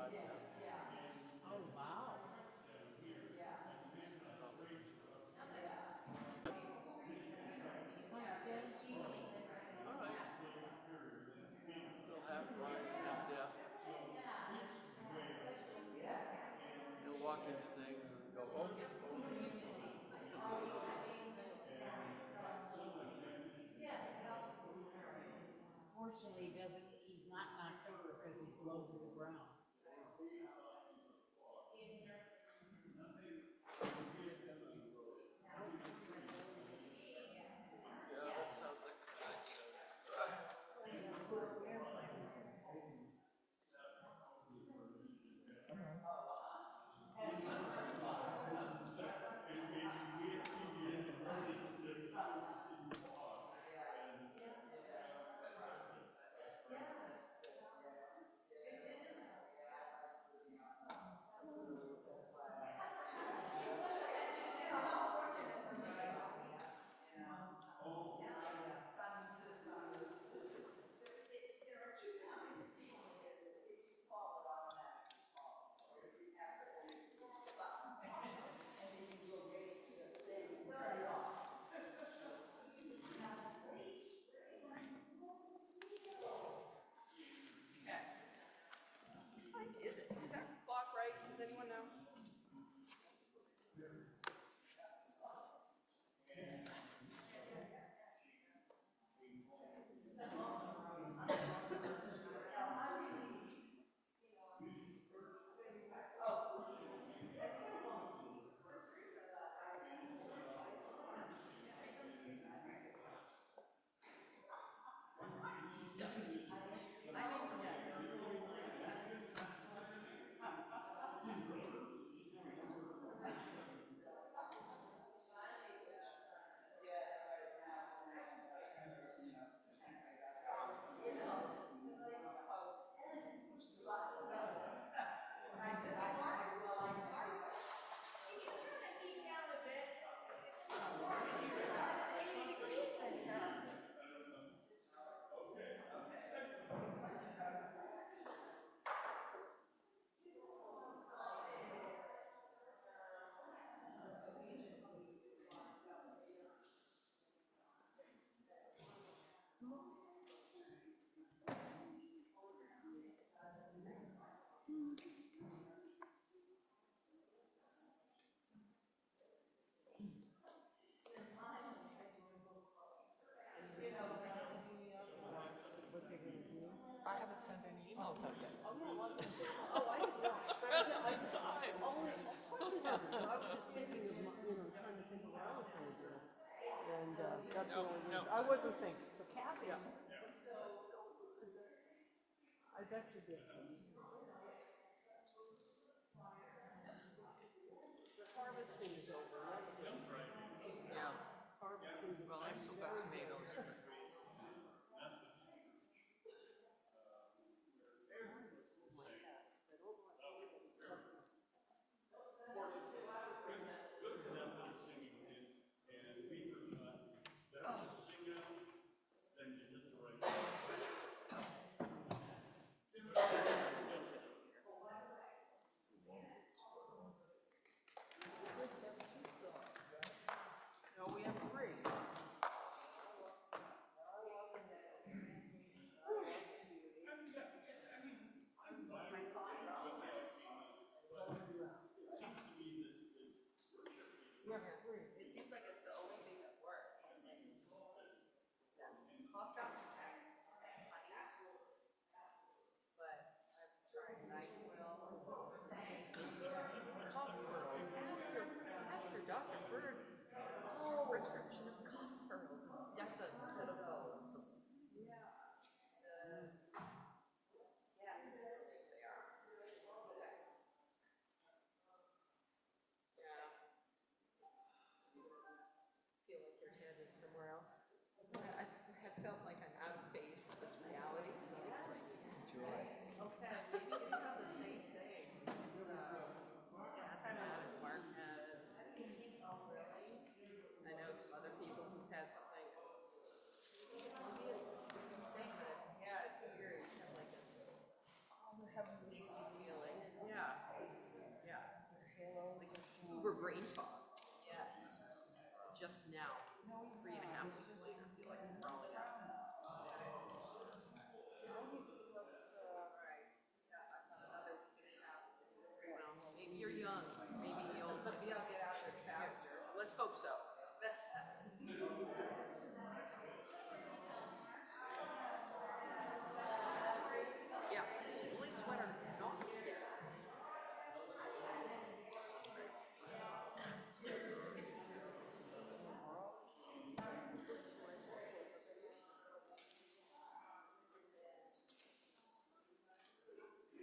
Oh, wow. All right. Still half blind, half deaf. He'll walk into things and go, oh, Fortunately, he's not knocked over because he's low to the ground. yeah, that sounds like a good Is that clock right? Does anyone know? I haven't sent any emails out yet. Oh, I didn't know. Hasn't been time. Oh, of course you haven't. I was just thinking of, trying to think of what I was going to do. And that's the only reason. I wasn't thinking. So Kathy, I bet you this one. The harvesting is over. That's good. Yeah. Harvesting is Well, I still got tomatoes.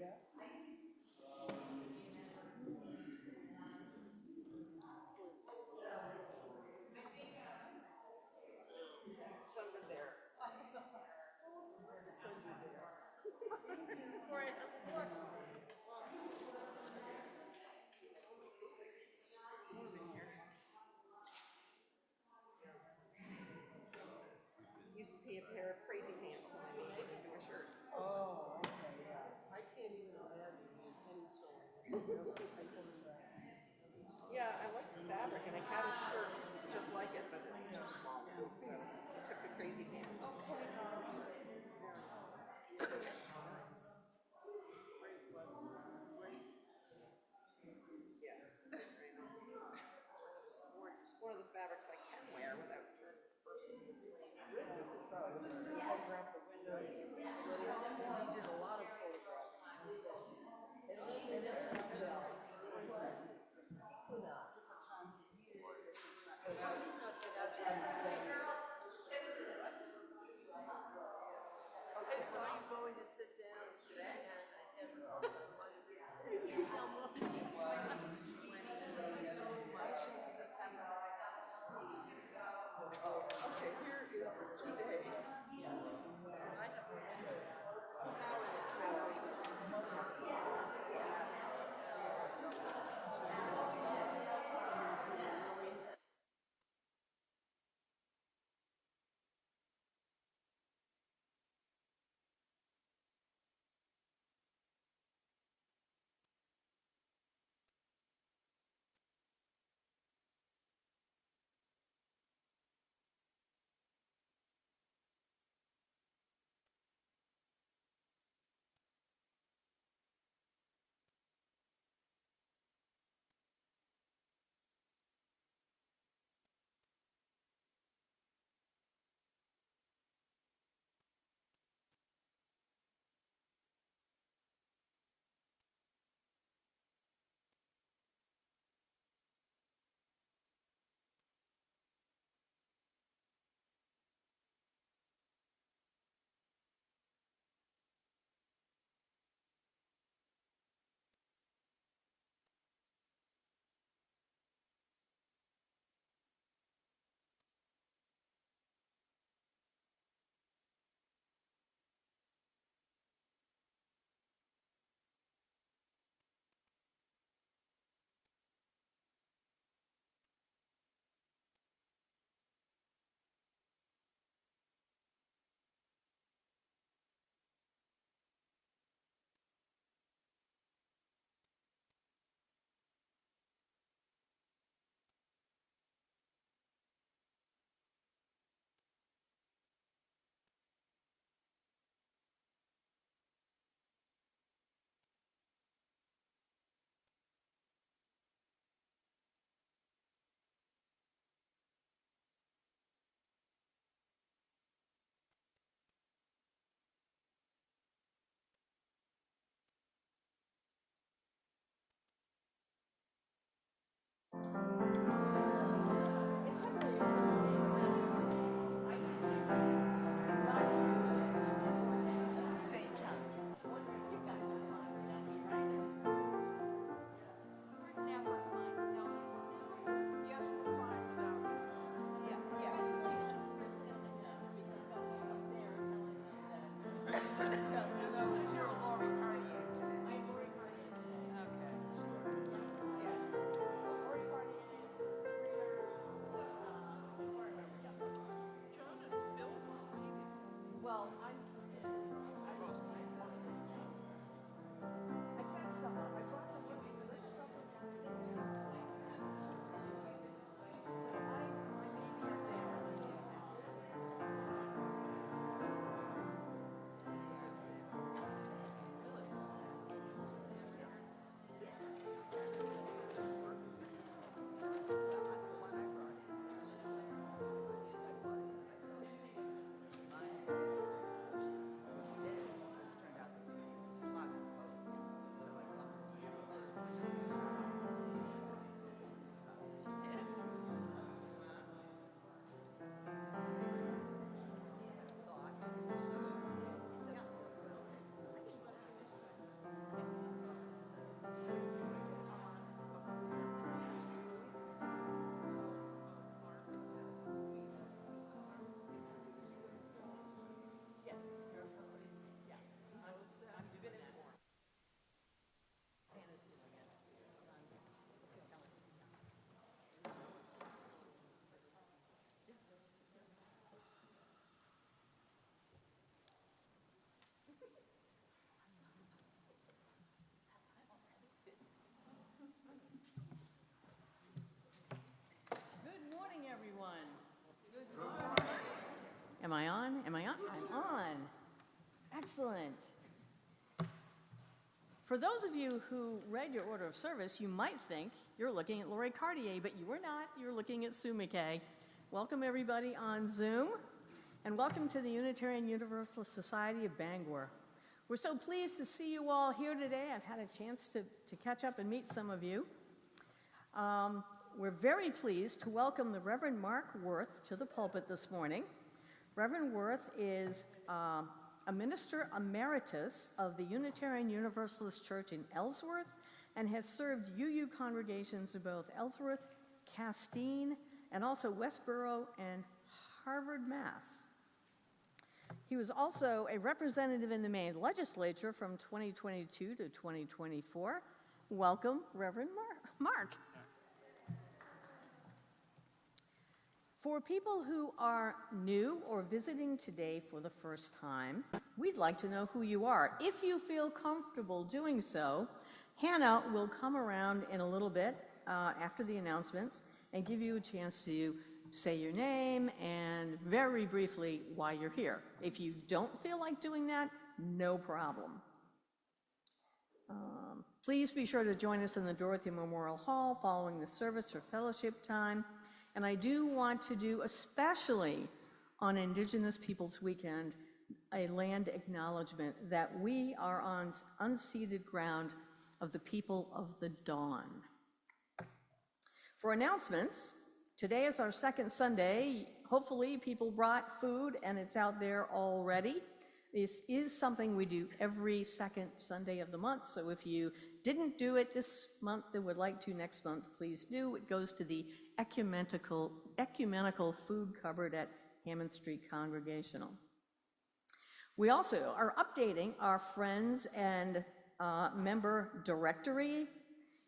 It's under there. It's under there. Right, look. Used to be a pair of crazy pants and I made it into a shirt. Oh, okay, yeah. I can't even imagine any sewing. It's really, I couldn't imagine. Yeah, I like the fabric and I had a shirt just like it, but it's too small. So I took the crazy pants. Okay, great weather, great. Yeah. One of the fabrics I can wear without turning person. Just photograph the windows. He did a lot of photographing. And it's okay, so are you going to sit down and okay, here is 2 days. Yes. I have Am I on? Am I on? I'm on. Excellent. For those of you who read your order of service, you might think you're looking at Lori Cartier, but you are not. You're looking at Sue McKay. Welcome, everybody, on Zoom, and welcome to the Unitarian Universalist Society of Bangor. We're so pleased to see you all here today. I've had a chance to catch up and meet some of you. We're very pleased to welcome the Reverend Mark Worth to the pulpit this morning. Reverend Worth is a minister emeritus of the Unitarian Universalist Church in Ellsworth and has served UU congregations in both Ellsworth, Castine, and also Westboro and Harvard, Mass. He was also a representative in the Maine legislature from 2022 to 2024. Welcome, Reverend Mark. For people who are new or visiting today for the first time, we'd like to know who you are. If you feel comfortable doing so, Hannah will come around in a little bit after the announcements and give you a chance to say your name and very briefly why you're here. If you don't feel like doing that, no problem. Please be sure to join us in the Dorothy Memorial Hall following the service for fellowship time. And I do want to do, especially on Indigenous Peoples Weekend, a land acknowledgement that we are on unceded ground of the people of the dawn. For announcements, today is our second Sunday. Hopefully people brought food and it's out there already. This is something we do every second Sunday of the month, so if you didn't do it this month and would like to next month, please do. It goes to the ecumenical food cupboard at Hammond Street Congregational. We also are updating our friends and member directory.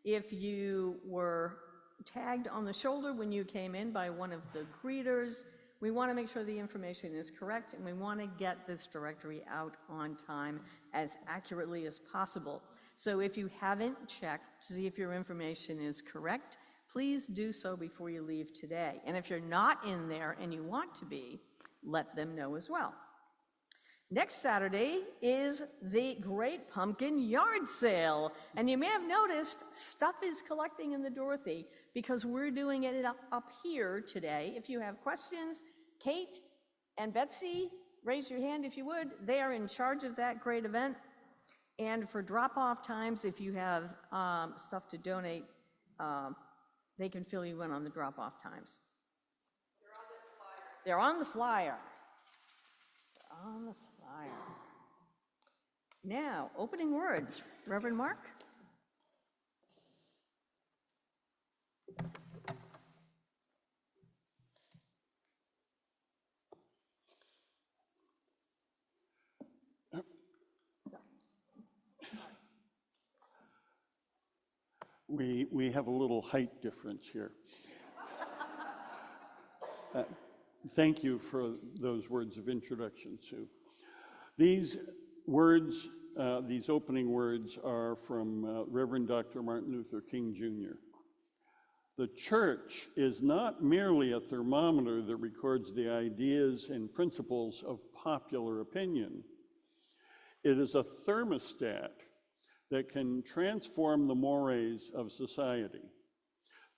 If you were tagged on the shoulder when you came in by one of the greeters, we want to make sure the information is correct, and we want to get this directory out on time as accurately as possible. So if you haven't checked to see if your information is correct, please do so before you leave today. And if you're not in there and you want to be, let them know as well. Next Saturday is the Great Pumpkin Yard Sale. And you may have noticed stuff is collecting in the Dorothy because we're doing it up here today. If you have questions, Kate and Betsy, raise your hand if you would. They are in charge of that great event. And for drop-off times, if you have stuff to donate, they can fill you in on the drop-off times. They're on the flyer. They're on the flyer. Now, opening words. Reverend Mark? We have a little height difference here. Thank you for those words of introduction, Sue. These words, these opening words are from Reverend Dr. Martin Luther King Jr. The church is not merely a thermometer that records the ideas and principles of popular opinion. It is a thermostat that can transform the mores of society.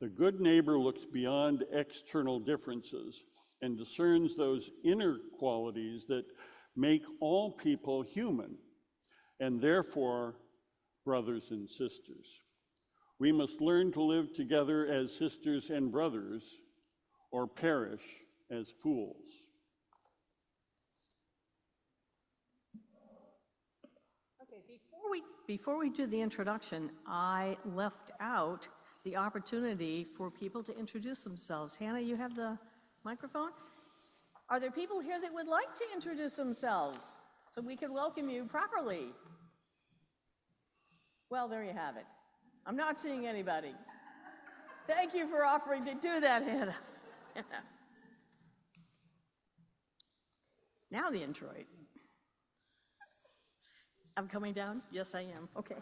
The good neighbor looks beyond external differences and discerns those inner qualities that make all people human, and therefore brothers and sisters. We must learn to live together as sisters and brothers, or perish as fools. Okay, before we do the introduction, I left out the opportunity for people to introduce themselves. Hannah, you have the microphone? Are there people here that would like to introduce themselves so we can welcome you properly? Well, there you have it. I'm not seeing anybody. Thank you for offering to do that, Hannah. Now the introit. I'm coming down? Yes, I am. Okay.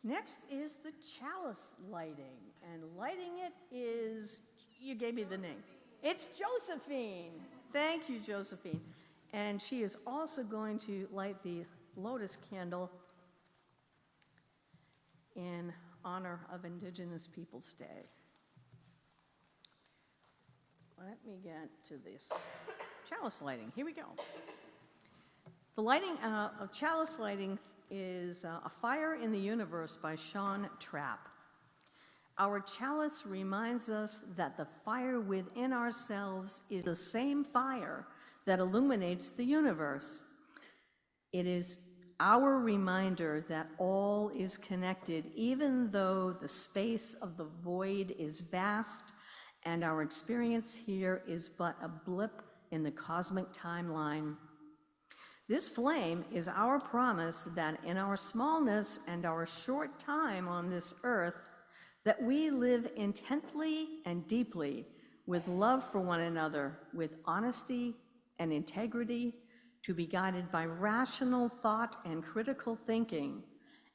Next is the chalice lighting, and lighting it is, you gave me the name. It's Josephine. Thank you, Josephine. And she is also going to light the lotus candle in honor of Indigenous Peoples' Day. Let me get to this chalice lighting. Here we go. The lighting of chalice lighting is A Fire in the Universe by Sean Trapp. Our chalice reminds us that the fire within ourselves is the same fire that illuminates the universe. It is our reminder that all is connected, even though the space of the void is vast and our experience here is but a blip in the cosmic timeline. This flame is our promise that in our smallness and our short time on this earth, that we live intently and deeply with love for one another, with honesty and integrity, to be guided by rational thought and critical thinking,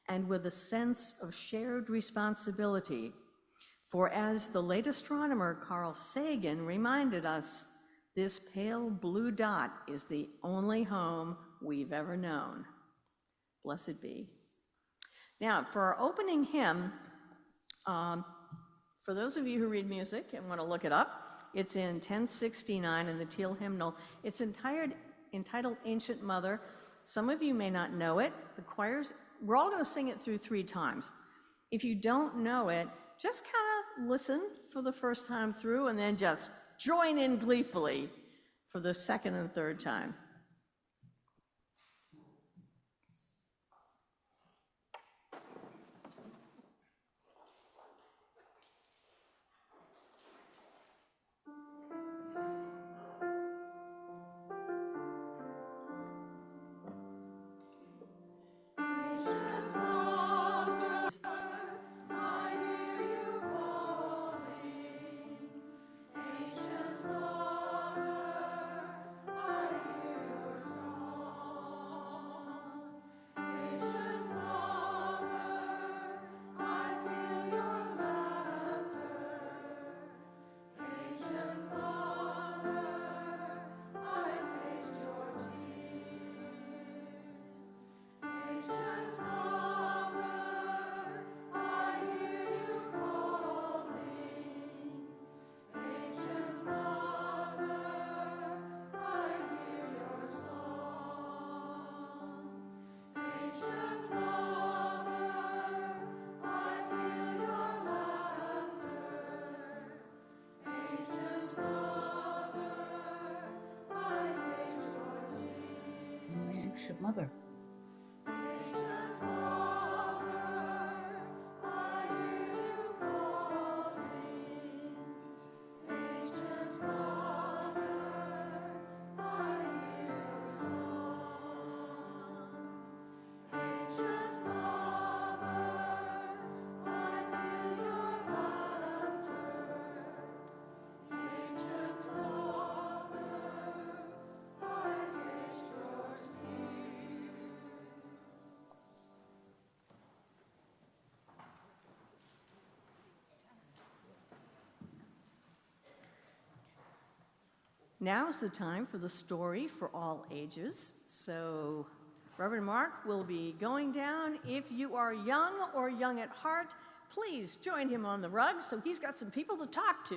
and with a sense of shared responsibility. For as the late astronomer Carl Sagan reminded us, this pale blue dot is the only home we've ever known. Blessed be. Now, for our opening hymn, for those of you who read music and want to look it up, it's in 1069 in the Teal Hymnal. It's entitled Ancient Mother. Some of you may not know it. The choirs, we're all going to sing it through 3 times. If you don't know it, just kind of listen for the first time through and then just join in gleefully for the second and third time. Ancient Mother. Now's the time for the story for all ages. So Reverend Mark will be going down. If you are young or young at heart, please join him on the rug so he's got some people to talk to.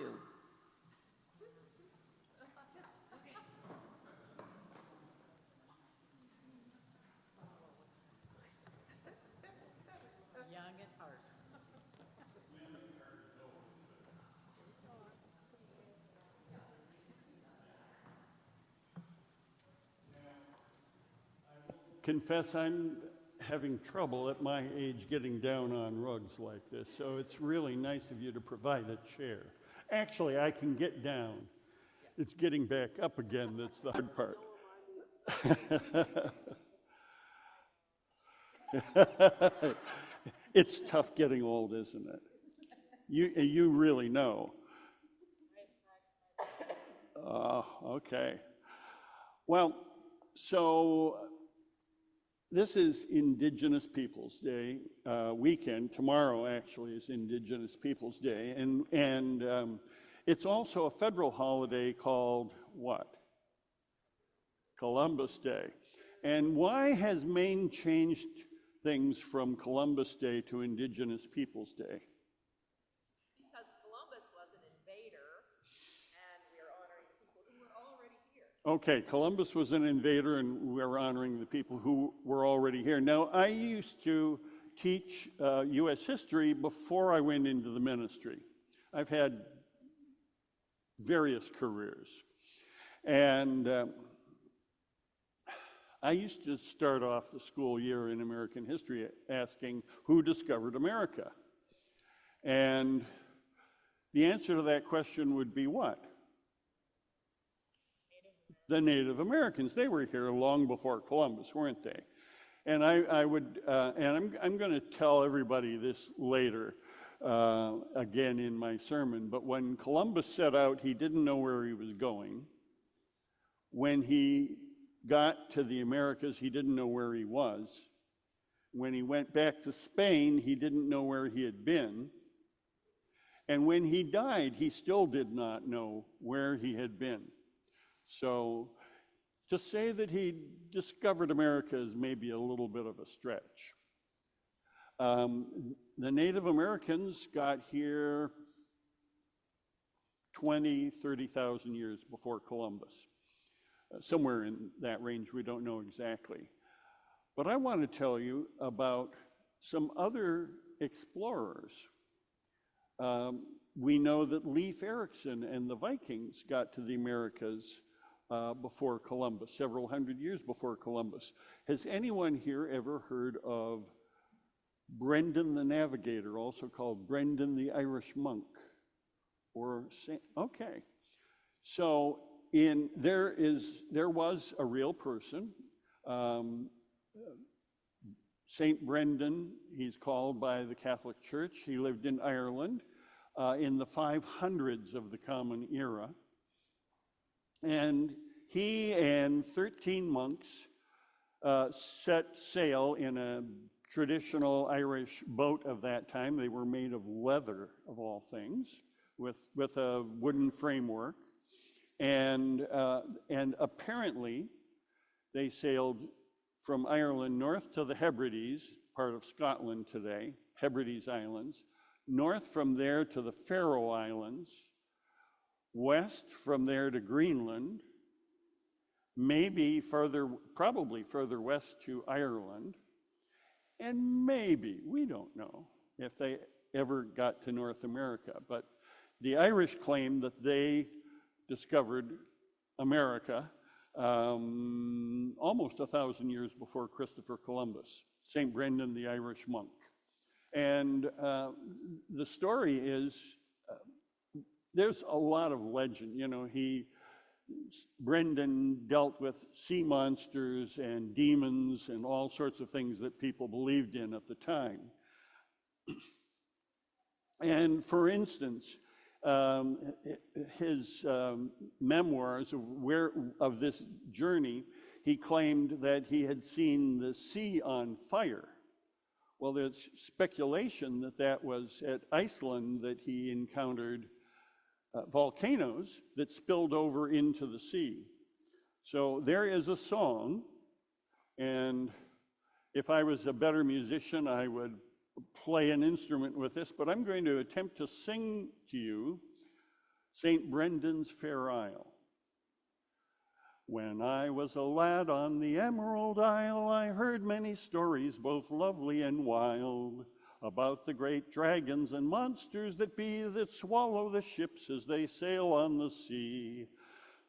Young at heart. Confess I'm having trouble at my age getting down on rugs like this, so it's really nice of you to provide a chair. Actually, I can get down. It's getting back up again that's the hard part. It's tough getting old, isn't it? You really know. Okay. Well, so This is Indigenous Peoples Day weekend. Tomorrow actually is Indigenous Peoples Day, and it's also a federal holiday called what? Columbus Day. And why has Maine changed things from Columbus Day to Indigenous Peoples Day? Because Columbus was an invader, and we are honoring the people who were already here. Okay, Columbus was an invader, and we're honoring the people who were already here. Now, I used to teach U.S. history before I went into the ministry. I've had various careers. And I used to start off the school year in American history asking, who discovered America? And the answer to that question would be what? The Native Americans. They were here long before Columbus, weren't they? And I'm going to tell everybody this later, again in my sermon, but when Columbus set out, he didn't know where he was going. When he got to the Americas, he didn't know where he was. When he went back to Spain, he didn't know where he had been. And when he died, he still did not know where he had been. So to say that he discovered America is maybe a little bit of a stretch. The Native Americans got here 20, 30,000 years before Columbus. Somewhere in that range, we don't know exactly. But I want to tell you about some other explorers. We know that Leif Erikson and the Vikings got to the Americas before Columbus, several hundred years before Columbus. Has anyone here ever heard of Brendan the Navigator, also called Brendan the Irish Monk? Okay. So there was a real person, Saint Brendan, he's called by the Catholic Church. He lived in Ireland in the 500s of the Common Era. And he and 13 monks set sail in a traditional Irish boat of that time. They were made of leather, of all things, with a wooden framework. And apparently, they sailed from Ireland north to the Hebrides, part of Scotland today, Hebrides Islands, north from there to the Faroe Islands, west from there to Greenland, maybe probably further west to Ireland, and maybe, we don't know, if they ever got to North America. But the Irish claim that they discovered America almost 1,000 years before Christopher Columbus, St. Brendan the Irish monk. And the story is, there's a lot of legend. You know, Brendan dealt with sea monsters and demons and all sorts of things that people believed in at the time. And for instance, his memoirs of this journey, he claimed that he had seen the sea on fire. Well, there's speculation that that was at Iceland that he encountered volcanoes that spilled over into the sea. So there is a song, and if I was a better musician, I would play an instrument with this, but I'm going to attempt to sing to you St. Brendan's Fair Isle. When I was a lad on the Emerald Isle, I heard many stories, both lovely and wild, about the great dragons and monsters that swallow the ships as they sail on the sea.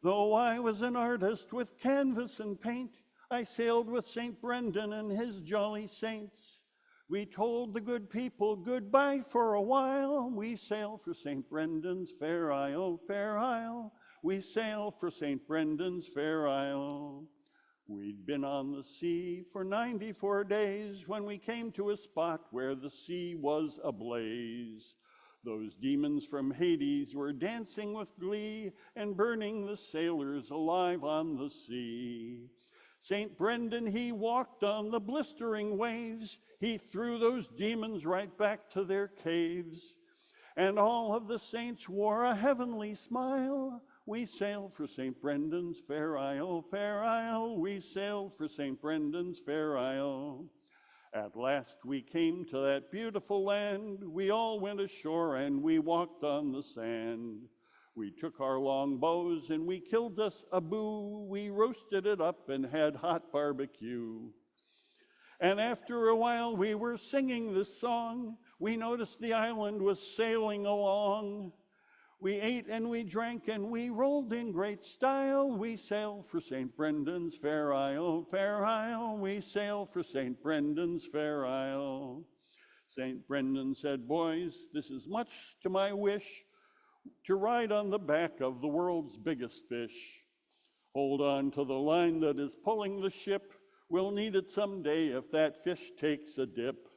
Though I was an artist with canvas and paint, I sailed with St. Brendan and his jolly saints. We told the good people goodbye for a while. We sail for St. Brendan's Fair Isle, Fair Isle. We sail for St. Brendan's Fair Isle. We'd been on the sea for 94 days when we came to a spot where the sea was ablaze. Those demons from Hades were dancing with glee and burning the sailors alive on the sea. St. Brendan, he walked on the blistering waves. He threw those demons right back to their caves. And all of the saints wore a heavenly smile. We sailed for St. Brendan's fair isle, fair isle. We sailed for St. Brendan's fair isle. At last we came to that beautiful land. We all went ashore and we walked on the sand. We took our long bows and we killed us a boo. We roasted it up and had hot barbecue. And after a while we were singing this song. We noticed the island was sailing along. We ate and we drank and we rolled in great style. We sailed for St. Brendan's fair isle, fair isle. We sailed for St. Brendan's fair isle. St. Brendan said, boys, this is much to my wish, to ride on the back of the world's biggest fish. Hold on to the line that is pulling the ship. We'll need it someday if that fish takes a dip.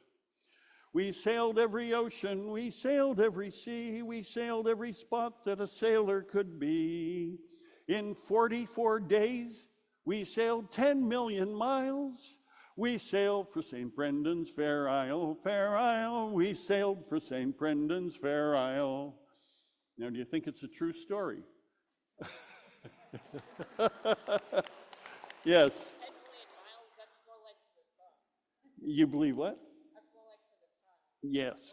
We sailed every ocean, we sailed every sea, we sailed every spot that a sailor could be. In 44 days, we sailed 10 million miles. We sailed for St. Brendan's fair isle, fair isle. We sailed for St. Brendan's fair isle. Now, do you think it's a true story? Yes. You believe what? Yes.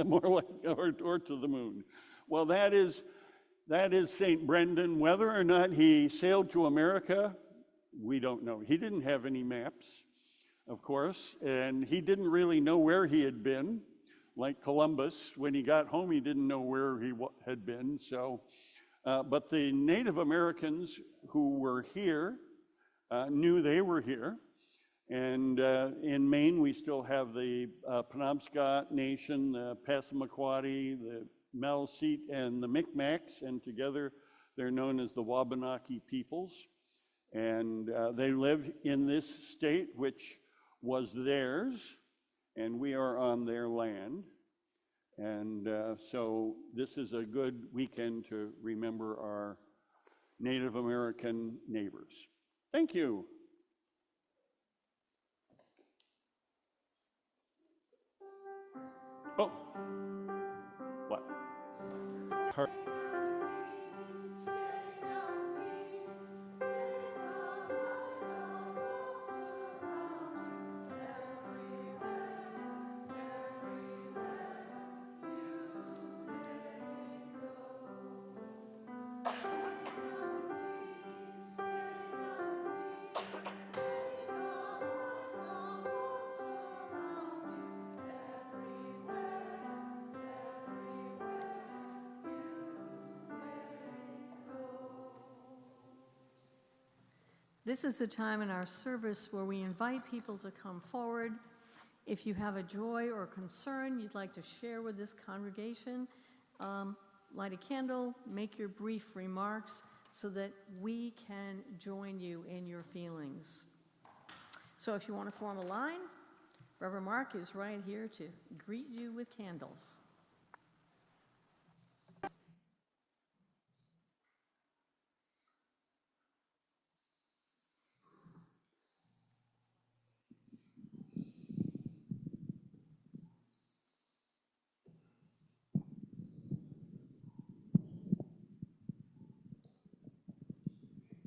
More like, or to the moon. Well, that is St. Brendan. Whether or not he sailed to America, we don't know. He didn't have any maps, of course, and he didn't really know where he had been. Like Columbus, when he got home, he didn't know where he had been. So, but the Native Americans who were here knew they were here. And in Maine, we still have the Penobscot Nation, the Passamaquoddy, the Maliseet, and the Micmacs, and together they're known as the Wabanaki peoples. And they live in this state, which was theirs, and we are on their land. And so this is a good weekend to remember our Native American neighbors. Thank you. Oh, what? This is the time in our service where we invite people to come forward. If you have a joy or concern you'd like to share with this congregation, light a candle, make your brief remarks so that we can join you in your feelings. So if you want to form a line, Reverend Mark is right here to greet you with candles.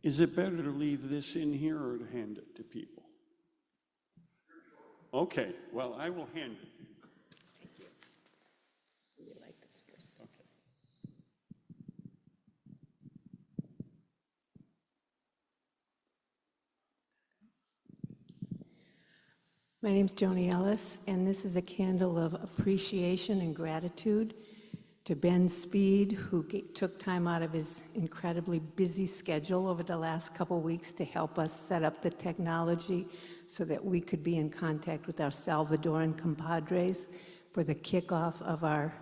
Is it better to leave this in here or to hand it to people? Okay, well, I will hand it. Thank you. You like this first? Okay. My name's Joni Ellis, and this is a candle of appreciation and gratitude to Ben Speed, who took time out of his incredibly busy schedule over the last couple weeks to help us set up the technology so that we could be in contact with our Salvadoran compadres for the kickoff of our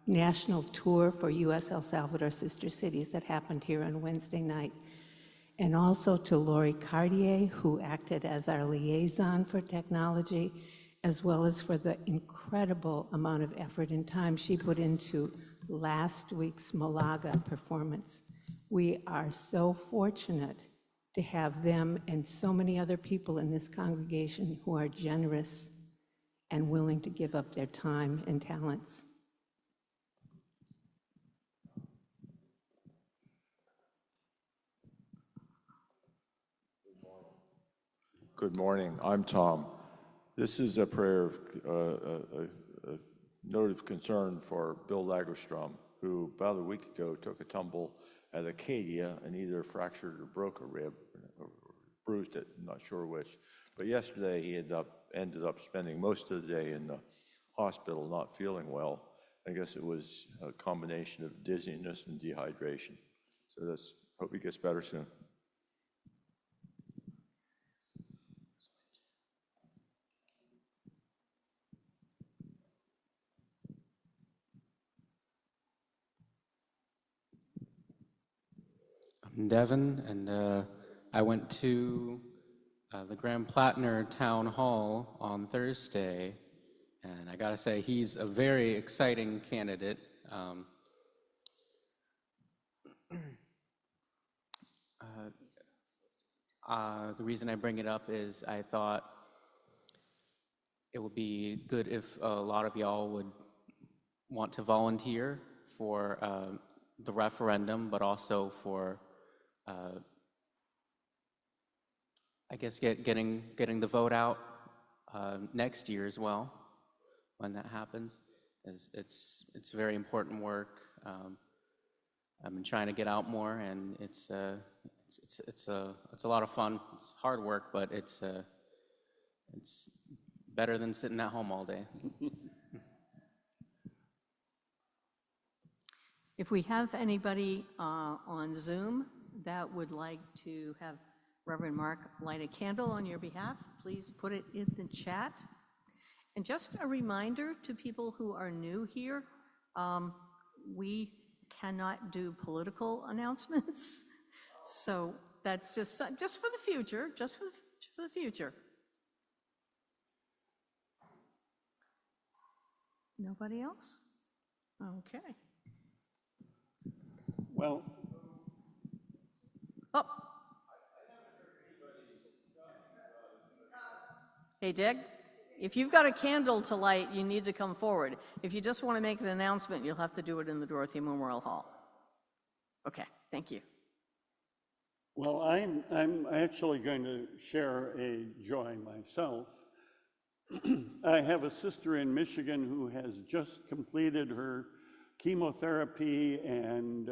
national tour for U.S. El Salvador Sister Cities that happened here on Wednesday night. And also to Lori Cartier, who acted as our liaison for technology, as well as for the incredible amount of effort and time she put into last week's Malaga performance. We are so fortunate to have them and so many other people in this congregation who are generous and willing to give up their time and talents. Good morning. I'm Tom. This is a prayer of a note of concern for Bill Lagerstrom, who about a week ago took a tumble at Acadia and either fractured or broke a rib, or bruised it, I'm not sure which. But yesterday he ended up spending most of the day in the hospital not feeling well. I guess it was a combination of dizziness and dehydration. So hope he gets better soon. I'm Devin, and I went to the Grand Platner Town Hall on Thursday, and I gotta say, he's a very exciting candidate. The reason I bring it up is I thought it would be good if a lot of y'all would want to volunteer for the referendum, but also for I guess getting the vote out next year as well, when that happens. It's very important work. I've been trying to get out more, and it's a lot of fun. It's hard work, but it's better than sitting at home all day. If we have anybody on Zoom that would like to have Reverend Mark light a candle on your behalf, please put it in the chat. And just a reminder to people who are new here, we cannot do political announcements. So that's just for the future, just for the future. Nobody else? Okay. Well, Oh. Hey, Dick, if you've got a candle to light, you need to come forward. If you just want to make an announcement, you'll have to do it in the Dorothy Memorial Hall. Okay, thank you. well, I'm actually going to share a joy myself. I have a sister in Michigan who has just completed her chemotherapy and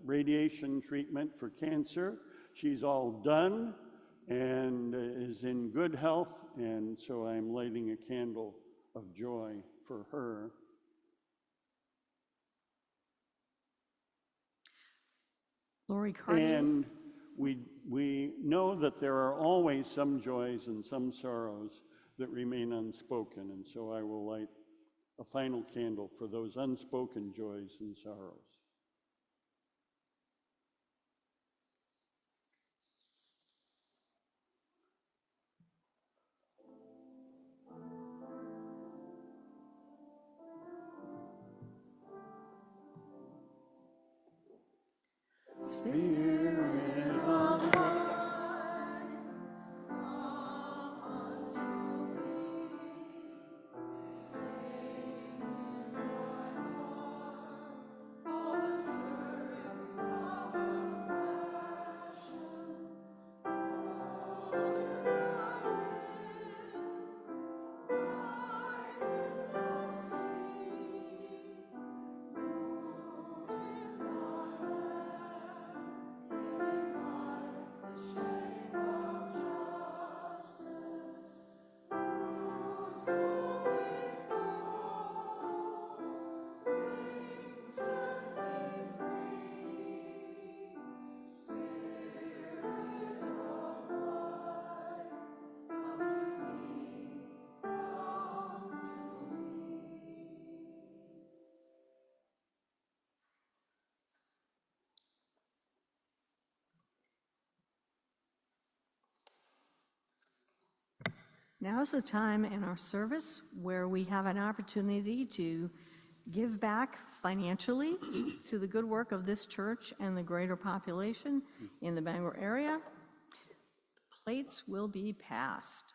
radiation treatment for cancer. She's all done and is in good health, and so I'm lighting a candle of joy for her. Lori Carter. And we know that there are always some joys and some sorrows that remain unspoken, and so I will light a final candle for those unspoken joys and sorrows. Spirit of God, Now is the time in our service where we have an opportunity to give back financially to the good work of this church and the greater population in the Bangor area, plates will be passed.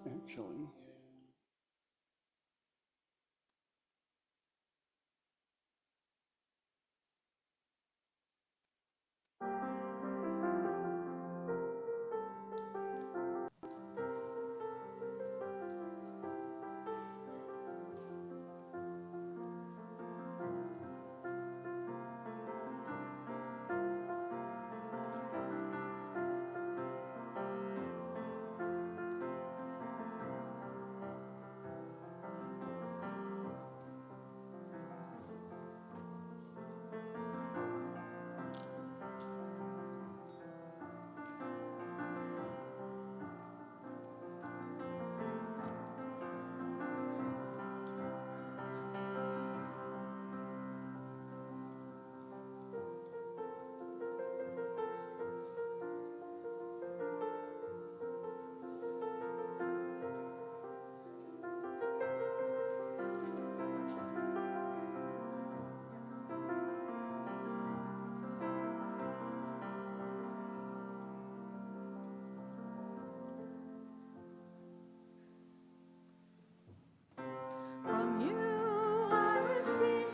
Actually, From you I receive,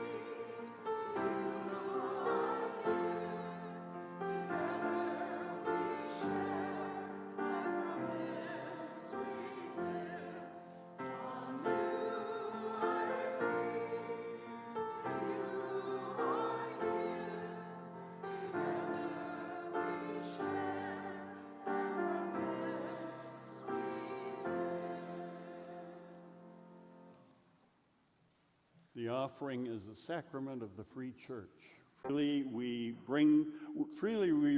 the offering is the sacrament of the free church. Freely we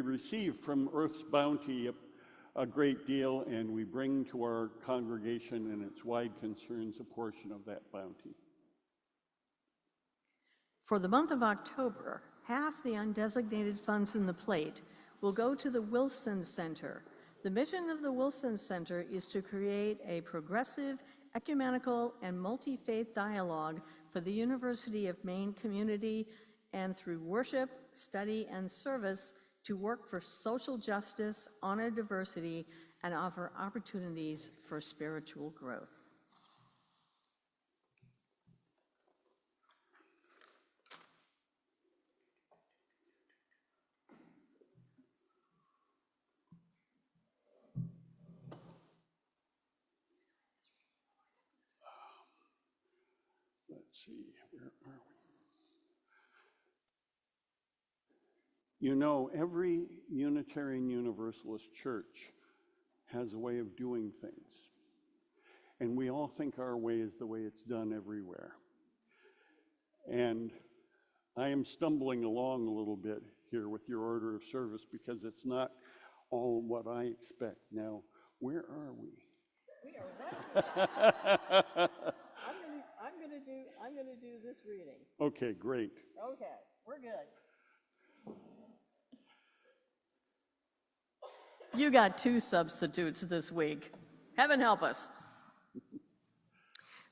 receive from earth's bounty a great deal, and we bring to our congregation and its wide concerns a portion of that bounty. For the month of October, half the undesignated funds in the plate will go to the Wilson Center. The mission of the Wilson Center is to create a progressive, ecumenical, and multi-faith dialogue for the University of Maine community, and through worship, study, and service to work for social justice, honor diversity, and offer opportunities for spiritual growth. Let's see, where are we? You know, every Unitarian Universalist church has a way of doing things. And we all think our way is the way it's done everywhere. And I am stumbling along a little bit here with your order of service because it's not all what I expect. Now, where are we? We are right. I'm gonna do this reading. Okay, great. Okay, we're good. You got 2 substitutes this week. Heaven help us.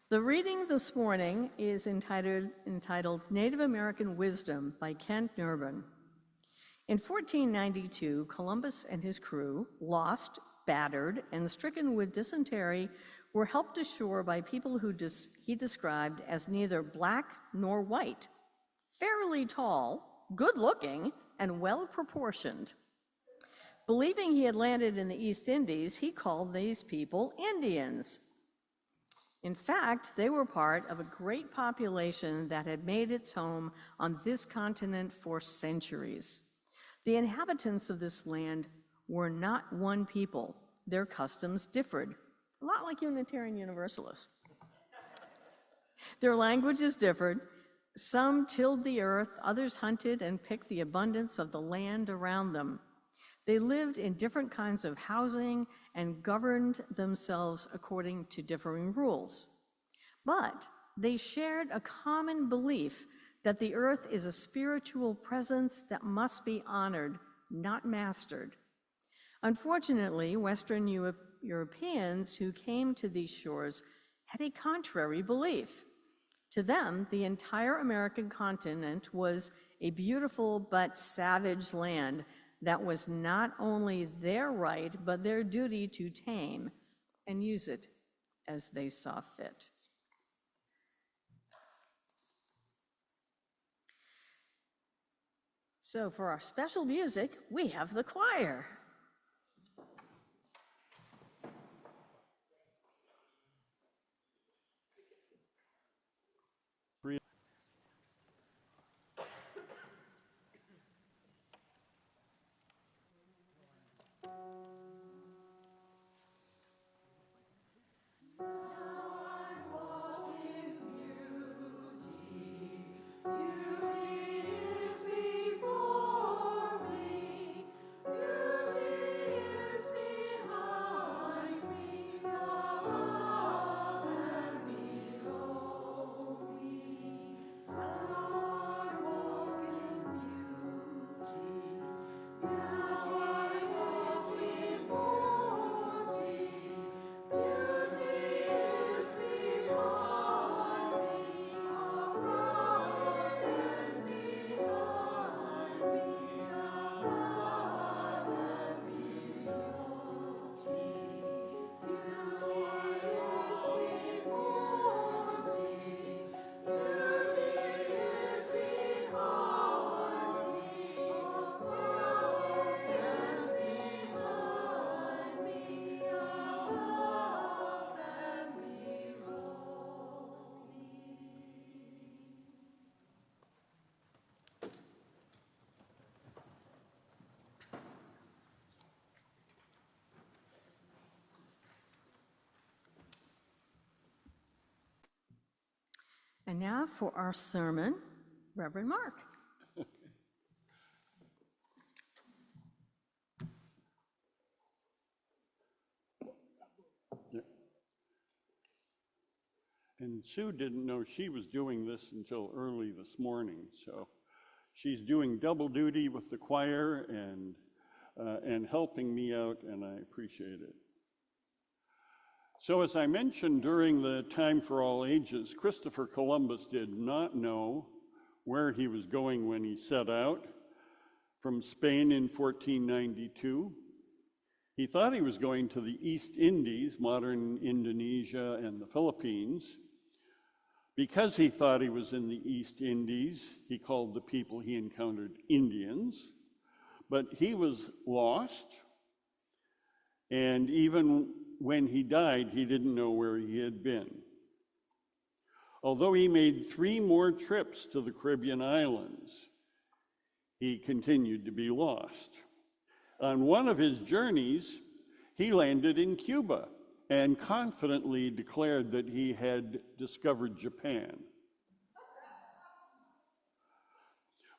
The reading this morning is entitled Native American Wisdom by Kent Nurban. In 1492, Columbus and his crew, lost, battered, and stricken with dysentery, were helped ashore by people who he described as neither black nor white, fairly tall, good-looking, and well-proportioned. Believing he had landed in the East Indies, he called these people Indians. In fact, they were part of a great population that had made its home on this continent for centuries. The inhabitants of this land were not one people. Their customs differed, a lot like Unitarian Universalists. Their languages differed. Some tilled the earth, others hunted and picked the abundance of the land around them. They lived in different kinds of housing and governed themselves according to differing rules. But they shared a common belief that the earth is a spiritual presence that must be honored, not mastered. Unfortunately, Western Europeans who came to these shores had a contrary belief. To them, the entire American continent was a beautiful but savage land that was not only their right, but their duty to tame and use it as they saw fit. So for our special music, we have the choir. And now for our sermon, Reverend Mark. And Sue didn't know she was doing this until early this morning, so she's doing double duty with the choir and helping me out, and I appreciate it. So as I mentioned during the Time for All Ages, Christopher Columbus did not know where he was going when he set out from Spain in 1492. He thought he was going to the East Indies, modern Indonesia and the Philippines. Because he thought he was in the East Indies, he called the people he encountered Indians, but he was lost, and even when he died, he didn't know where he had been. Although he made 3 more trips to the Caribbean islands, he continued to be lost. On one of his journeys, he landed in Cuba and confidently declared that he had discovered Japan.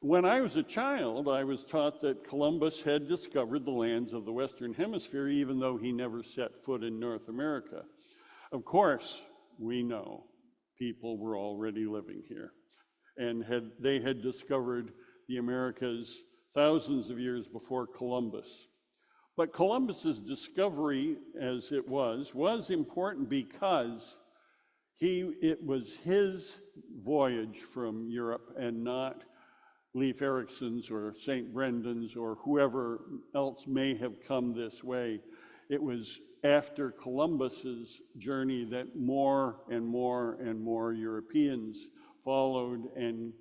When I was a child, I was taught that Columbus had discovered the lands of the Western Hemisphere, even though he never set foot in North America. Of course, we know people were already living here, and they had discovered the Americas thousands of years before Columbus. But Columbus's discovery, as it was important because it was his voyage from Europe and not Leif Erikson's or St. Brendan's or whoever else may have come this way. It was after Columbus's journey that more and more and more Europeans followed and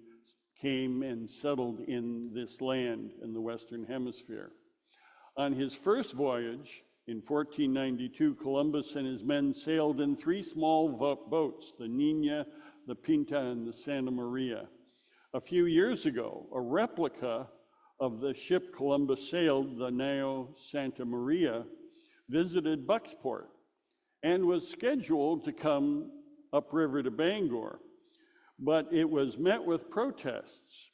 came and settled in this land in the Western Hemisphere. On his first voyage in 1492, Columbus and his men sailed in 3 small boats, the Nina, the Pinta, and the Santa Maria. A few years ago, a replica of the ship Columbus sailed, the Nao Santa Maria, visited Bucksport and was scheduled to come upriver to Bangor, but it was met with protests.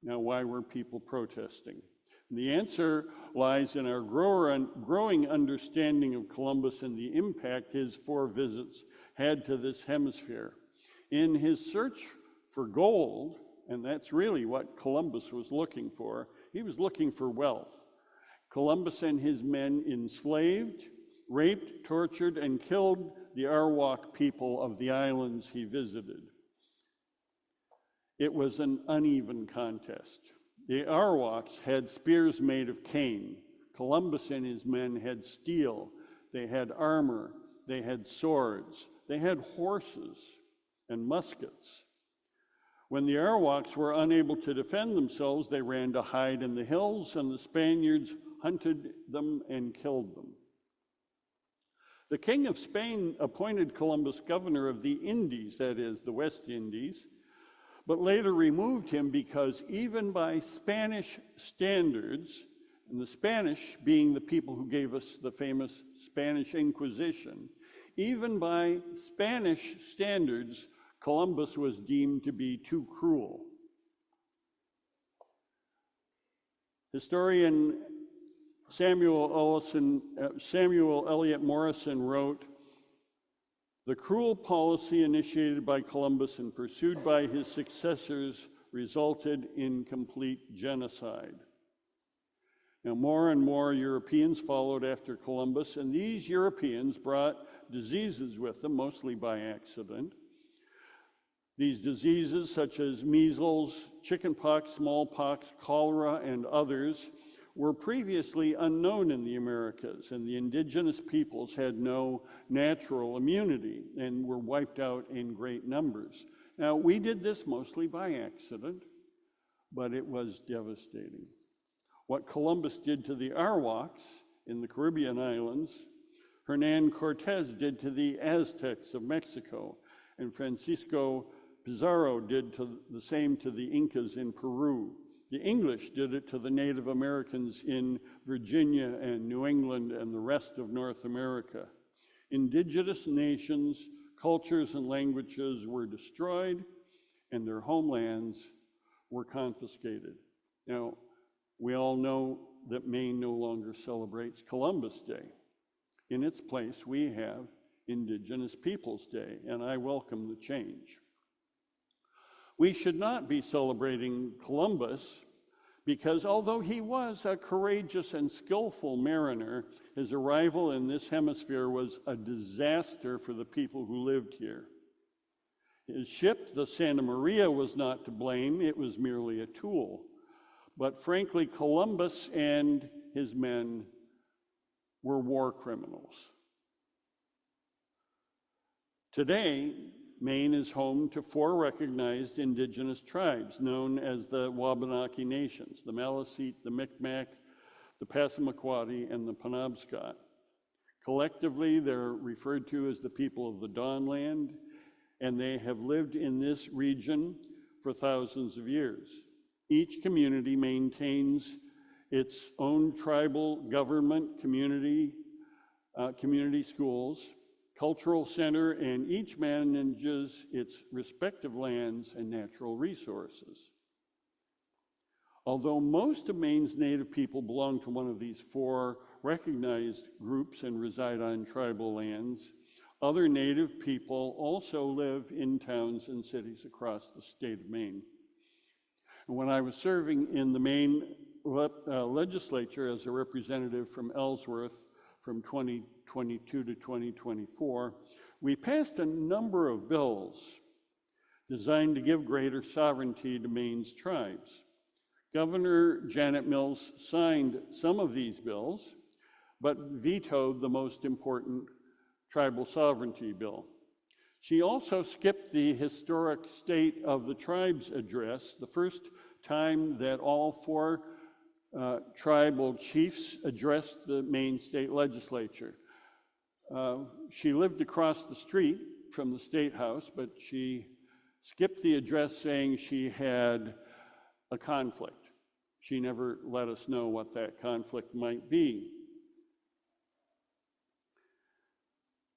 Now, why were people protesting? The answer lies in our growing understanding of Columbus and the impact his 4 visits had to this hemisphere. In his search for gold, and that's really what Columbus was looking for, he was looking for wealth. Columbus and his men enslaved, raped, tortured, and killed the Arawak people of the islands he visited. It was an uneven contest. The Arawaks had spears made of cane. Columbus and his men had steel. They had armor. They had swords. They had horses and muskets. When the Arawaks were unable to defend themselves, they ran to hide in the hills, and the Spaniards hunted them and killed them. The King of Spain appointed Columbus governor of the Indies, that is, the West Indies, but later removed him because even by Spanish standards, and the Spanish being the people who gave us the famous Spanish Inquisition, even by Spanish standards, Columbus was deemed to be too cruel. Historian Samuel Eliot Morison wrote, "The cruel policy initiated by Columbus and pursued by his successors resulted in complete genocide." Now, more and more Europeans followed after Columbus, and these Europeans brought diseases with them, mostly by accident. These diseases, such as measles, chickenpox, smallpox, cholera, and others, were previously unknown in the Americas, and the indigenous peoples had no natural immunity and were wiped out in great numbers. Now, we did this mostly by accident, but it was devastating. What Columbus did to the Arawaks in the Caribbean islands, Hernan Cortez did to the Aztecs of Mexico, and Francisco Pizarro did the same to the Incas in Peru. The English did it to the Native Americans in Virginia and New England and the rest of North America. Indigenous nations, cultures, and languages were destroyed, and their homelands were confiscated. Now, we all know that Maine no longer celebrates Columbus Day. In its place, we have Indigenous Peoples Day, and I welcome the change. We should not be celebrating Columbus because although he was a courageous and skillful mariner, his arrival in this hemisphere was a disaster for the people who lived here. His ship, the Santa Maria, was not to blame. It was merely a tool. But frankly, Columbus and his men were war criminals. Today, Maine is home to 4 recognized indigenous tribes known as the Wabanaki Nations, the Maliseet, the Micmac, the Passamaquoddy, and the Penobscot. Collectively, they're referred to as the people of the Dawnland, and they have lived in this region for thousands of years. Each community maintains its own tribal government, community schools, cultural center, and each manages its respective lands and natural resources. Although most of Maine's Native people belong to one of these 4 recognized groups and reside on tribal lands, other Native people also live in towns and cities across the state of Maine. And when I was serving in the Maine legislature as a representative from Ellsworth from 2022 to 2024, we passed a number of bills designed to give greater sovereignty to Maine's tribes. Governor Janet Mills signed some of these bills, but vetoed the most important tribal sovereignty bill. She also skipped the historic State of the Tribes address, the first time that all 4 tribal chiefs addressed the Maine state legislature. She lived across the street from the State House, but she skipped the address saying she had a conflict. She never let us know what that conflict might be.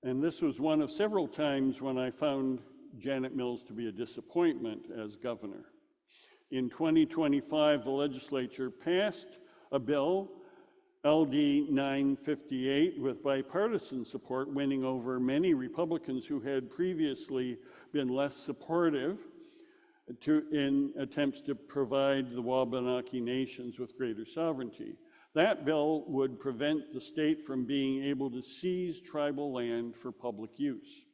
And this was one of several times when I found Janet Mills to be a disappointment as governor. In 2025, the legislature passed a bill, LD 958, with bipartisan support, winning over many Republicans who had previously been less supportive in attempts to provide the Wabanaki nations with greater sovereignty. That bill would prevent the state from being able to seize tribal land for public use.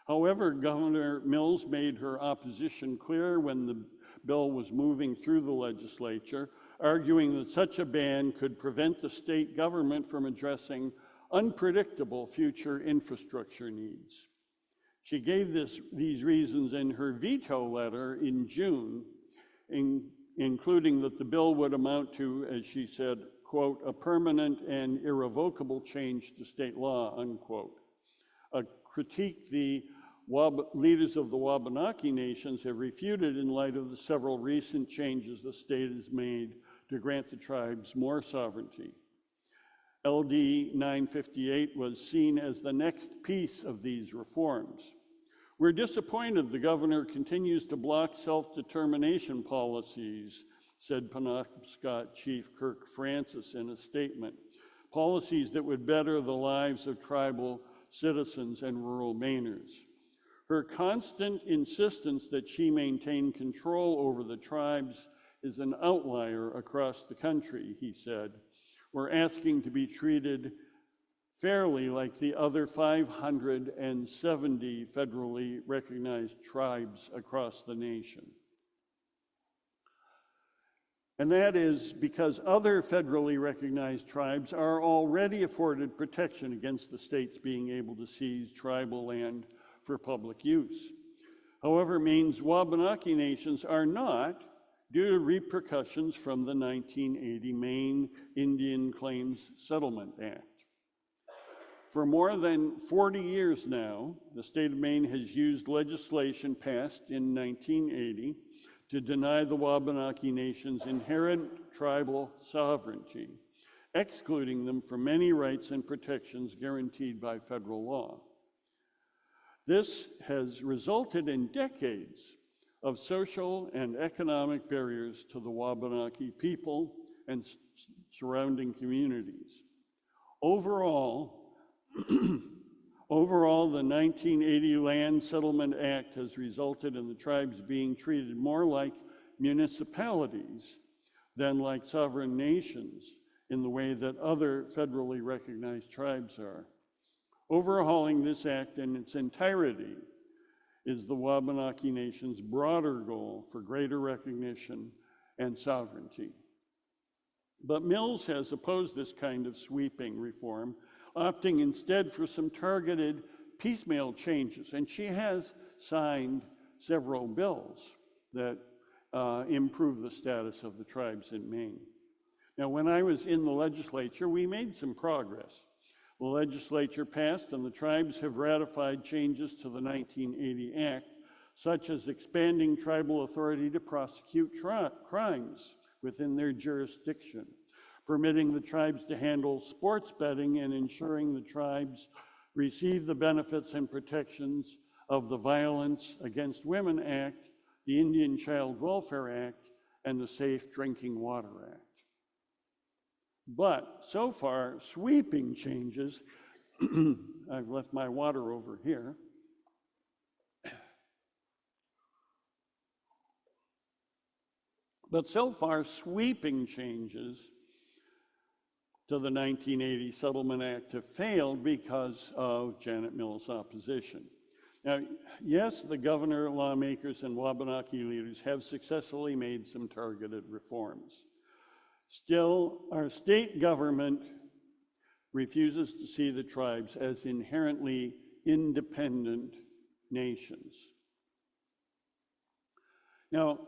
However, Governor Mills made her opposition clear when the bill was moving through the legislature, arguing that such a ban could prevent the state government from addressing unpredictable future infrastructure needs. She gave these reasons in her veto letter in June, including that the bill would amount to, as she said, quote, a permanent and irrevocable change to state law, unquote. A critique the leaders of the Wabanaki nations have refuted in light of the several recent changes the state has made to grant the tribes more sovereignty. LD 958 was seen as the next piece of these reforms. We're disappointed the governor continues to block self-determination policies, said Penobscot Chief Kirk Francis in a statement, policies that would better the lives of tribal citizens and rural Mainers. Her constant insistence that she maintain control over the tribes is an outlier across the country, he said. We're asking to be treated fairly like the other 570 federally recognized tribes across the nation. And that is because other federally recognized tribes are already afforded protection against the states being able to seize tribal land for public use. However, Maine's Wabanaki nations are not, due to repercussions from the 1980 Maine Indian Claims Settlement Act. For more than 40 years now, the state of Maine has used legislation passed in 1980 to deny the Wabanaki nation's inherent tribal sovereignty, excluding them from many rights and protections guaranteed by federal law. This has resulted in decades of social and economic barriers to the Wabanaki people and surrounding communities. Overall, the 1980 Land Settlement Act has resulted in the tribes being treated more like municipalities than like sovereign nations in the way that other federally recognized tribes are. Overhauling this act in its entirety is the Wabanaki Nation's broader goal for greater recognition and sovereignty. But Mills has opposed this kind of sweeping reform, opting instead for some targeted piecemeal changes, and she has signed several bills that improve the status of the tribes in Maine. Now, when I was in the legislature, we made some progress. The legislature passed and the tribes have ratified changes to the 1980 Act, such as expanding tribal authority to prosecute crimes within their jurisdiction, permitting the tribes to handle sports betting and ensuring the tribes receive the benefits and protections of the Violence Against Women Act, the Indian Child Welfare Act, and the Safe Drinking Water Act. But so far, sweeping changes, I've left my water over here. But so far, sweeping changes to the 1980 Settlement Act have failed because of Janet Mills' opposition. Now, yes, the governor, lawmakers, and Wabanaki leaders have successfully made some targeted reforms. Still, our state government refuses to see the tribes as inherently independent nations. Now,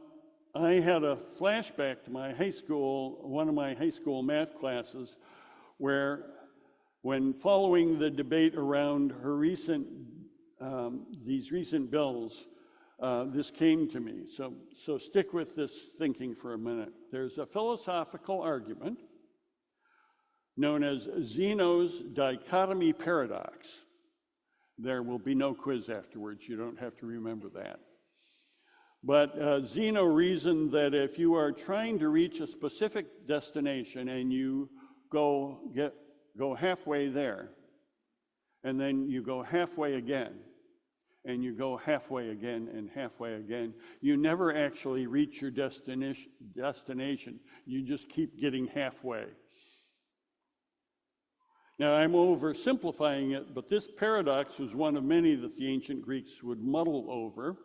I had a flashback to my high school, one of my high school math classes, where when following the debate around her these recent bills, this came to me. So stick with this thinking for a minute. There's a philosophical argument known as Zeno's dichotomy paradox. There will be no quiz afterwards. You don't have to remember that. But Zeno reasoned that if you are trying to reach a specific destination and you go halfway there, and then you go halfway again, and you go halfway again and halfway again, you never actually reach your destination. You just keep getting halfway. Now, I'm oversimplifying it, but this paradox was one of many that the ancient Greeks would muddle over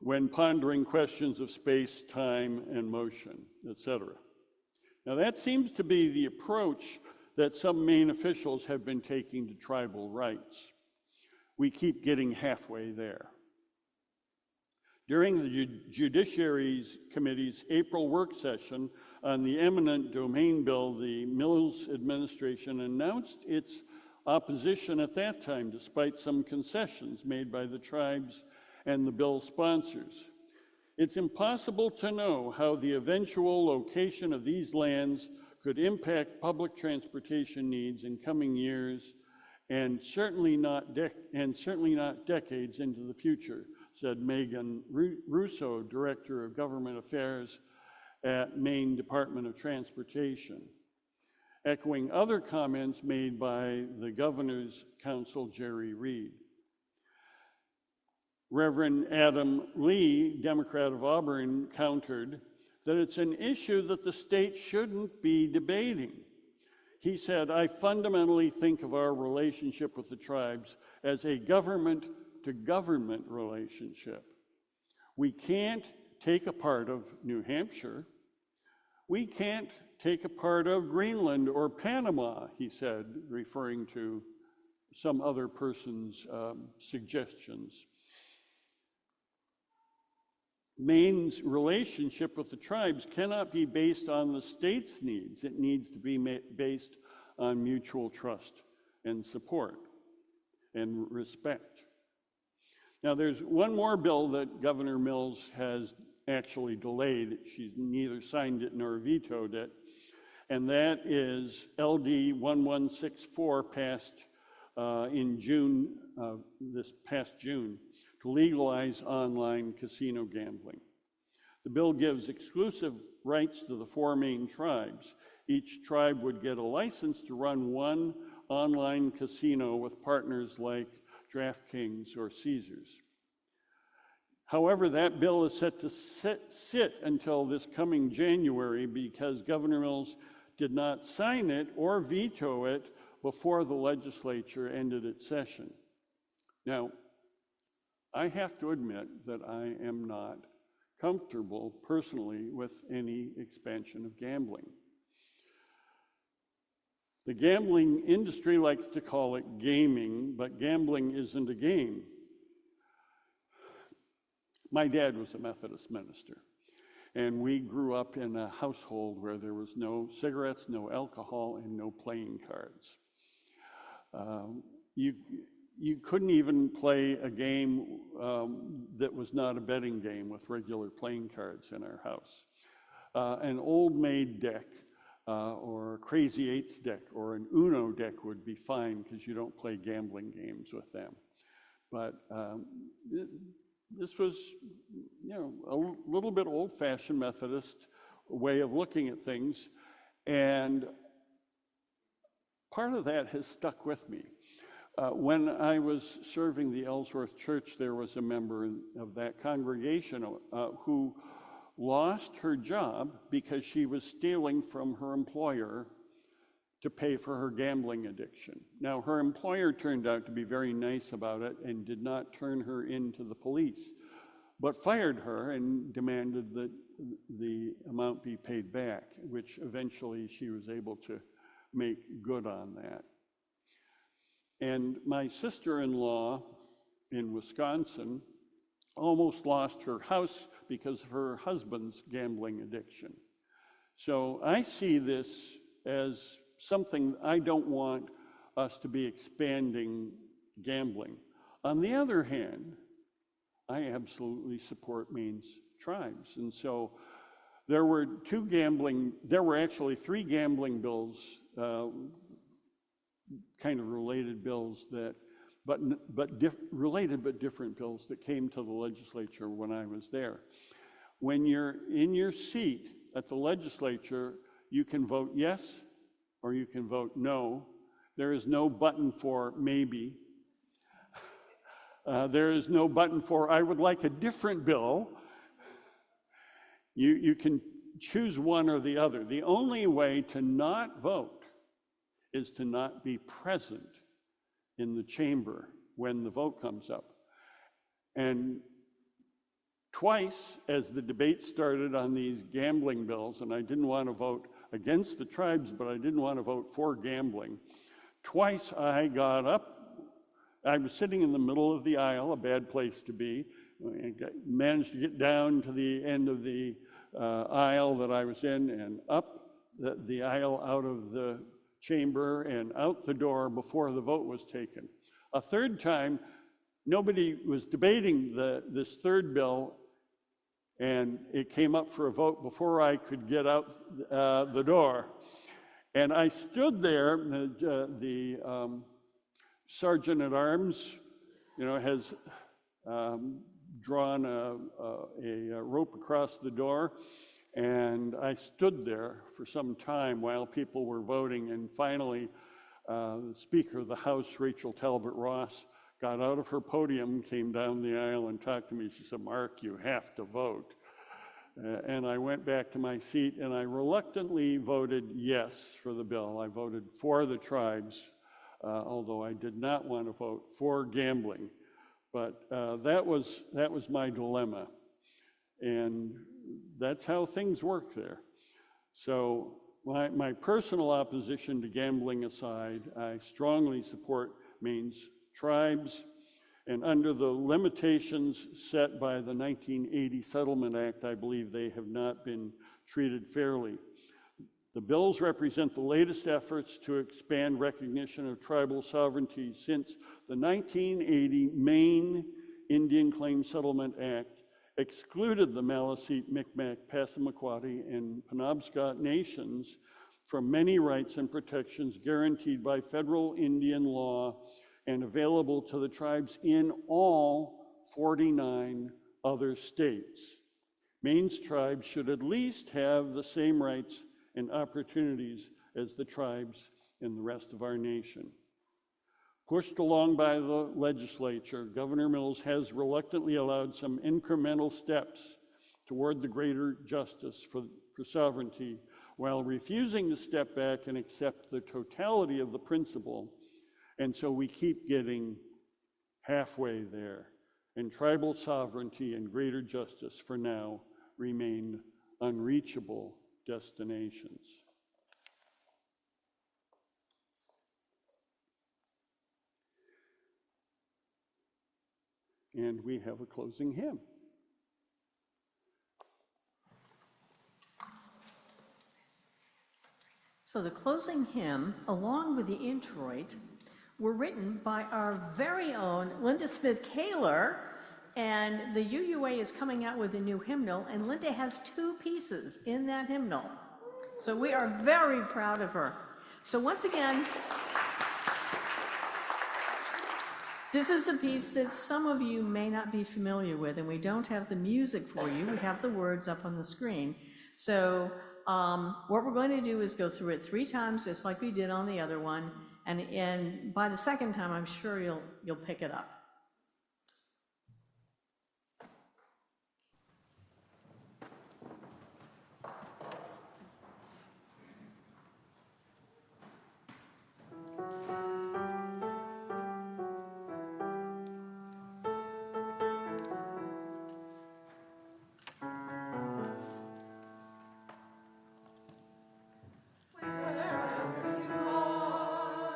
when pondering questions of space, time, and motion, etc. Now, that seems to be the approach that some Maine officials have been taking to tribal rights. We keep getting halfway there. During the Judiciary Committee's April work session on the eminent domain bill, the Mills administration announced its opposition at that time, despite some concessions made by the tribes and the bill sponsors. It's impossible to know how the eventual location of these lands could impact public transportation needs in coming years, and certainly not decades into the future, said Megan Russo, Director of Government Affairs at Maine Department of Transportation, echoing other comments made by the Governor's Counsel, Jerry Reed. Reverend Adam Lee, Democrat of Auburn, countered that it's an issue that the state shouldn't be debating. He said, "I fundamentally think of our relationship with the tribes as a government-to-government relationship. We can't take a part of New Hampshire. We can't take a part of Greenland or Panama," he said, referring to some other person's suggestions. Maine's relationship with the tribes cannot be based on the state's needs. It needs to be based on mutual trust and support and respect. Now, there's one more bill that Governor Mills has actually delayed. She's neither signed it nor vetoed it, and that is LD 1164, passed in June, this past June, to legalize online casino gambling. The bill gives exclusive rights to the 4 Maine tribes. Each tribe would get a license to run one online casino with partners like DraftKings or Caesars. However, that bill is set to sit until this coming January because Governor Mills did not sign it or veto it before the legislature ended its session. Now, I have to admit that I am not comfortable personally with any expansion of gambling. The gambling industry likes to call it gaming, but gambling isn't a game. My dad was a Methodist minister, and we grew up in a household where there was no cigarettes, no alcohol, and no playing cards. You couldn't even play a game that was not a betting game with regular playing cards in our house. An old maid deck or a Crazy Eights deck or an Uno deck would be fine because you don't play gambling games with them. But this was, a little bit old-fashioned Methodist way of looking at things, and part of that has stuck with me. When I was serving the Ellsworth Church, there was a member of that congregation who lost her job because she was stealing from her employer to pay for her gambling addiction. Now, her employer turned out to be very nice about it and did not turn her into the police, but fired her and demanded that the amount be paid back, which eventually she was able to make good on that. And my sister-in-law in Wisconsin almost lost her house because of her husband's gambling addiction. So I see this as something I don't want us to be expanding gambling. On the other hand, I absolutely support Maine's tribes. And so there were actually 3 gambling bills, kind of related bills related but different bills that came to the legislature when I was there. When you're in your seat at the legislature, you can vote yes or you can vote no. There is no button for maybe. There is no button for I would like a different bill. You can choose one or the other. The only way to not vote is to not be present in the chamber when the vote comes up. And twice, as the debate started on these gambling bills, and I didn't want to vote against the tribes, but I didn't want to vote for gambling, twice I got up. I was sitting in the middle of the aisle, a bad place to be, and managed to get down to the end of the aisle that I was in and up the aisle out of the chamber and out the door before the vote was taken. A third time, nobody was debating this third bill, and it came up for a vote before I could get out the door. And I stood there, the sergeant at arms, has drawn a rope across the door, and I stood there for some time while people were voting, and finally the Speaker of the House, Rachel Talbot Ross, got out of her podium, came down the aisle and talked to me. She said, "Mark, you have to vote." And I went back to my seat, and I reluctantly voted yes for the bill. I voted for the tribes, although I did not want to vote for gambling. But that was my dilemma. And that's how things work there. So my personal opposition to gambling aside, I strongly support Maine's tribes, and under the limitations set by the 1980 Settlement Act, I believe they have not been treated fairly. The bills represent the latest efforts to expand recognition of tribal sovereignty since the 1980 Maine Indian Claims Settlement Act excluded the Maliseet, Micmac, Passamaquoddy, and Penobscot nations from many rights and protections guaranteed by federal Indian law and available to the tribes in all 49 other states. Maine's tribes should at least have the same rights and opportunities as the tribes in the rest of our nation. Pushed along by the legislature, Governor Mills has reluctantly allowed some incremental steps toward the greater justice for sovereignty, while refusing to step back and accept the totality of the principle. And so we keep getting halfway there. And tribal sovereignty and greater justice for now remain unreachable destinations. And we have a closing hymn. So the closing hymn, along with the introit, were written by our very own Linda Smith Kaler, and the UUA is coming out with a new hymnal, and Linda has 2 pieces in that hymnal. So we are very proud of her. So once again, this is a piece that some of you may not be familiar with, and we don't have the music for you. We have the words up on the screen. So what we're going to do is go through it 3 times, just like we did on the other one, and by the second time, I'm sure you'll pick it up. Wherever you are,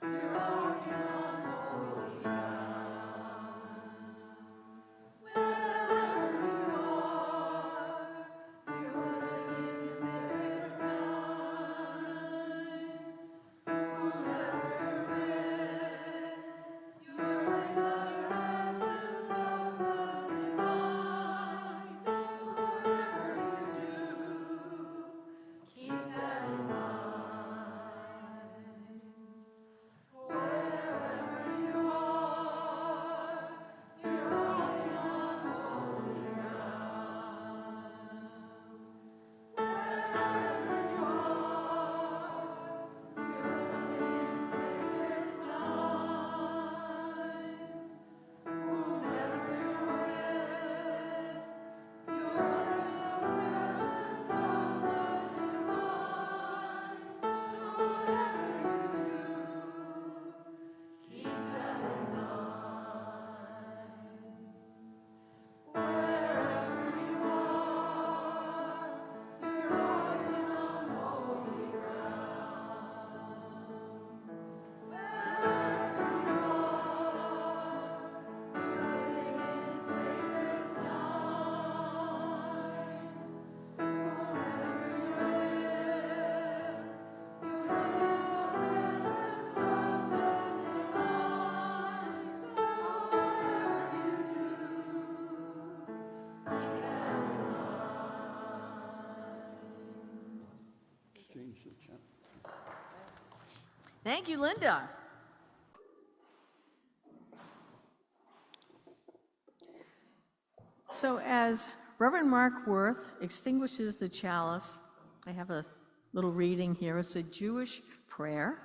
you're walking on holy ground. Thank you, Linda. So as Reverend Mark Worth extinguishes the chalice, I have a little reading here. It's a Jewish prayer.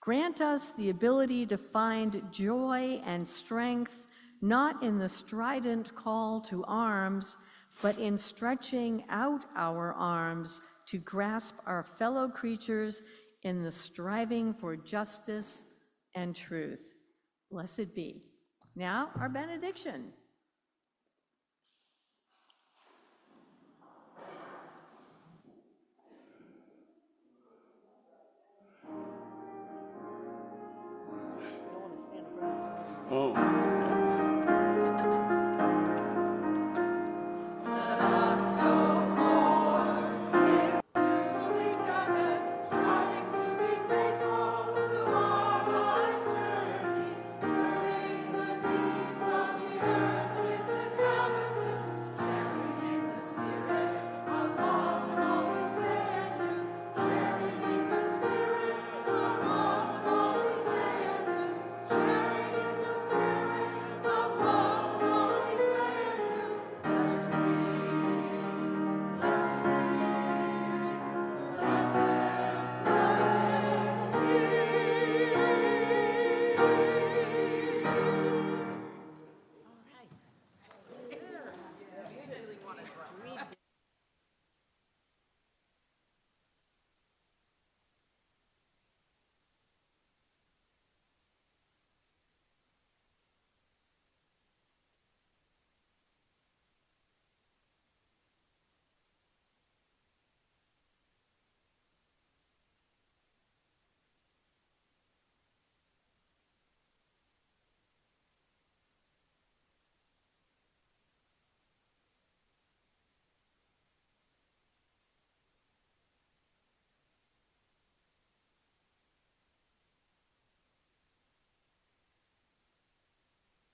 Grant us the ability to find joy and strength, not in the strident call to arms, but in stretching out our arms to grasp our fellow creatures in the striving for justice and truth. Blessed be. Now, our benediction.